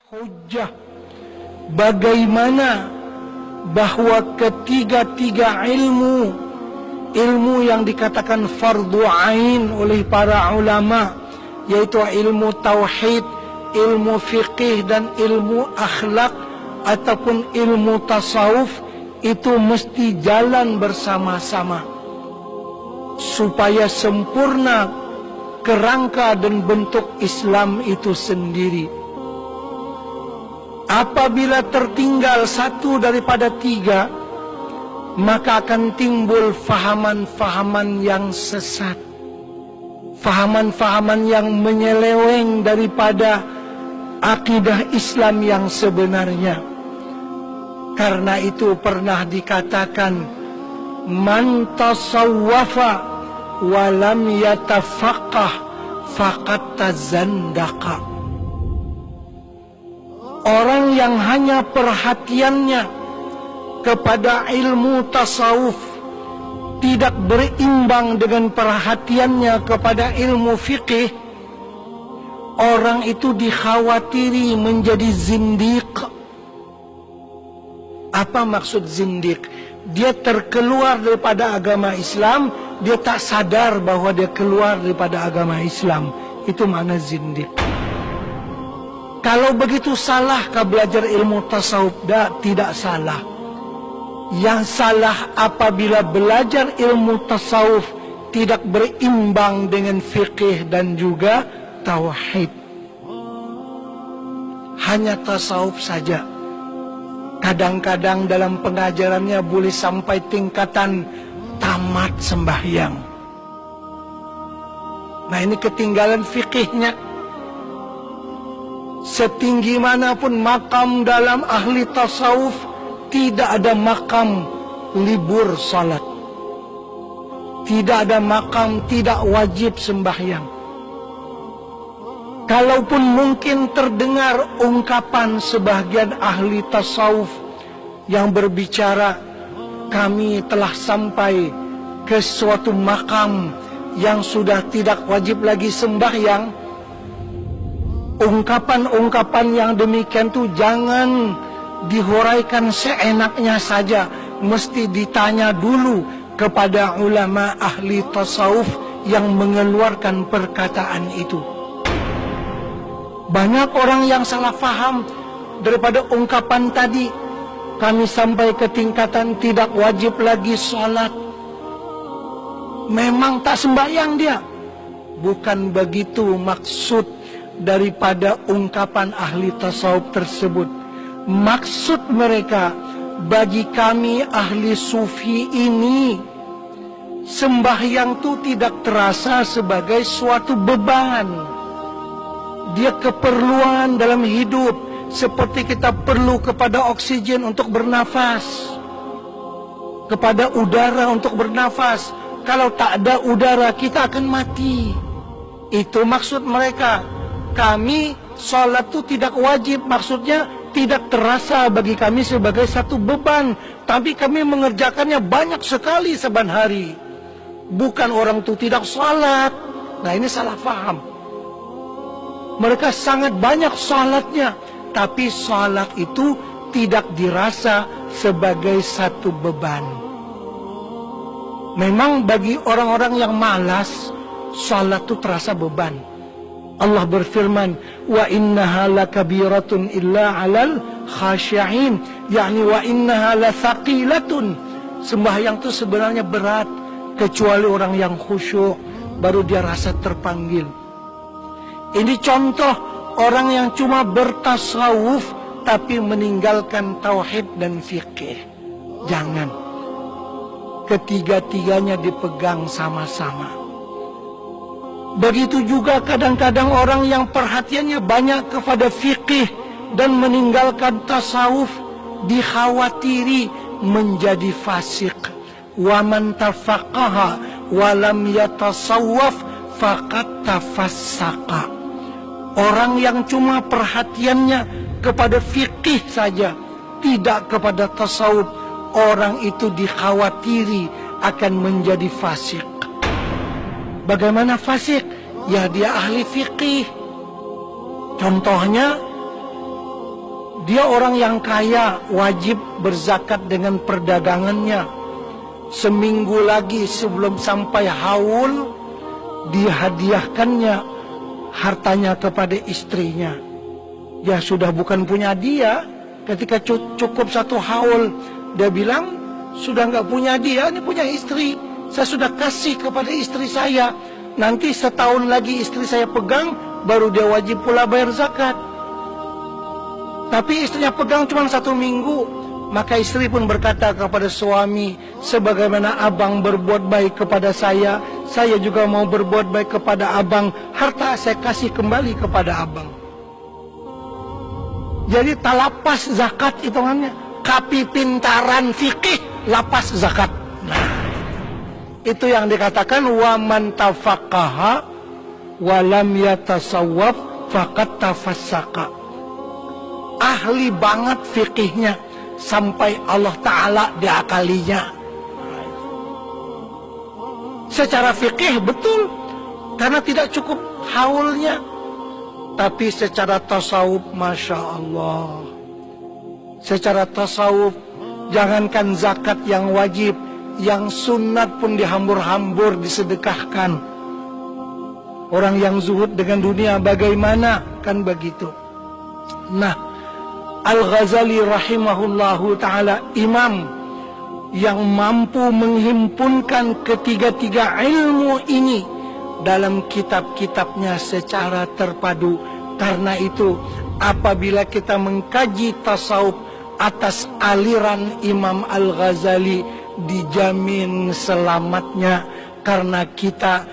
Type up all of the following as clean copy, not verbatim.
hujjah bagaimana bahwa ketiga-tiga ilmu yang dikatakan fardu ain oleh para ulama, yaitu ilmu tauhid, ilmu fiqih dan ilmu akhlak ataupun ilmu tasawuf, itu mesti jalan bersama-sama supaya sempurna kerangka dan bentuk Islam itu sendiri. Apabila tertinggal satu daripada tiga, maka akan timbul fahaman-fahaman yang sesat, fahaman-fahaman yang menyeleweng daripada akidah Islam yang sebenarnya. Karena itu pernah dikatakan, man tasawwafa walam yatafaqah faqad tazandaqa. Orang yang hanya perhatiannya kepada ilmu tasawuf tidak berimbang dengan perhatiannya kepada ilmu fikih, orang itu dikhawatiri menjadi zindiq. Apa maksud zindiq? Dia terkeluar daripada agama Islam, dia tak sadar bahwa dia keluar daripada agama Islam. Itu makna zindiq. Kalau begitu salahkah belajar ilmu tasawuf? Tidak salah. Yang salah apabila belajar ilmu tasawuf tidak berimbang dengan fikih dan juga tauhid. Hanya tasawuf saja. Kadang-kadang dalam pengajarannya boleh sampai tingkatan tamat sembahyang. Nah, ini ketinggalan fikihnya. Setinggi manapun makam dalam ahli tasawuf, tidak ada makam libur salat, tidak ada makam tidak wajib sembahyang. Kalaupun mungkin terdengar ungkapan sebagian ahli tasawuf yang berbicara, kami telah sampai ke suatu makam yang sudah tidak wajib lagi sembahyang. Ungkapan-ungkapan yang demikian itu jangan dihuraikan seenaknya saja. Mesti ditanya dulu kepada ulama ahli tasawuf yang mengeluarkan perkataan itu. Banyak orang yang salah faham daripada ungkapan tadi. Kami sampai ke tingkatan tidak wajib lagi sholat. Memang tak sembahyang dia. Bukan begitu maksud daripada ungkapan ahli tasawuf tersebut. Maksud mereka, bagi kami ahli sufi ini, sembahyang itu tidak terasa sebagai suatu beban. Dia keperluan dalam hidup, seperti kita perlu kepada oksigen untuk bernafas, kepada udara untuk bernafas. Kalau tak ada udara, kita akan mati. Itu maksud mereka. Kami sholat itu tidak wajib, maksudnya tidak terasa bagi kami sebagai satu beban, tapi kami mengerjakannya banyak sekali saban hari. Bukan orang itu tidak sholat. Nah, ini salah faham. Mereka sangat banyak sholatnya, tapi sholat itu tidak dirasa sebagai satu beban. Memang bagi orang-orang yang malas, sholat itu terasa beban. Allah berfirman, wa innaha lakabiratun illa 'alal khashi'in, yakni wa innaha lathaqilatun. Sembahyang itu sebenarnya berat, kecuali orang yang khusyuk baru dia rasa terpanggil. Ini contoh orang yang cuma bertasawuf tapi meninggalkan tauhid dan fikih. Jangan. Ketiga-tiganya dipegang sama-sama. Begitu juga kadang-kadang orang yang perhatiannya banyak kepada fikih dan meninggalkan tasawuf, dikhawatiri menjadi fasik. Wa man tafaqaha wa lam yatasawwaf faqad tafassaqa. Orang yang cuma perhatiannya kepada fikih saja, tidak kepada tasawuf, orang itu dikhawatiri akan menjadi fasik. Bagaimana fasik? Ya dia ahli fikih. Contohnya Dia orang yang kaya, wajib berzakat dengan perdagangannya. Seminggu lagi sebelum sampai haul, dihadiahkannya hartanya kepada istrinya. Ya sudah bukan punya dia. Ketika cukup satu haul, dia bilang, sudah nggak punya dia, ini punya istri. Saya sudah kasih kepada istri saya. Nanti setahun lagi istri saya pegang, baru dia wajib pula bayar zakat. Tapi istrinya pegang cuma 1 minggu. Maka istri pun berkata kepada suami, sebagaimana abang berbuat baik kepada saya juga mau berbuat baik kepada abang. Harta saya kasih kembali kepada abang. Jadi talapas zakat hitungannya. Kapi pintaran fikih, lapas zakat. Nah, itu yang dikatakan wa man tafaqaha wa lam yatasawwaf faqad tafassaqa. Ahli banget fikihnya sampai Allah Ta'ala diakalinya. Secara fikih betul, karena tidak cukup haulnya. Tapi secara tasawuf, Masya Allah, secara tasawuf, jangankan zakat yang wajib, yang sunat pun dihambur-hambur disedekahkan. Orang yang zuhud dengan dunia bagaimana? Kan begitu. Nah, Al-Ghazali rahimahullahu ta'ala, imam yang mampu menghimpunkan ketiga-tiga ilmu ini dalam kitab-kitabnya secara terpadu. Karena itu, apabila kita mengkaji tasawuf atas aliran Imam Al-Ghazali, dijamin selamatnya. Karena kita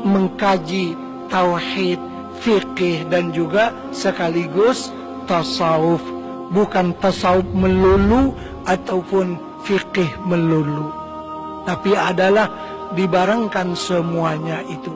mengkaji tauhid, fikih, dan juga sekaligus tasawuf. Bukan tasawuf melulu ataupun fikih melulu, tapi adalah dibarengkan semuanya itu.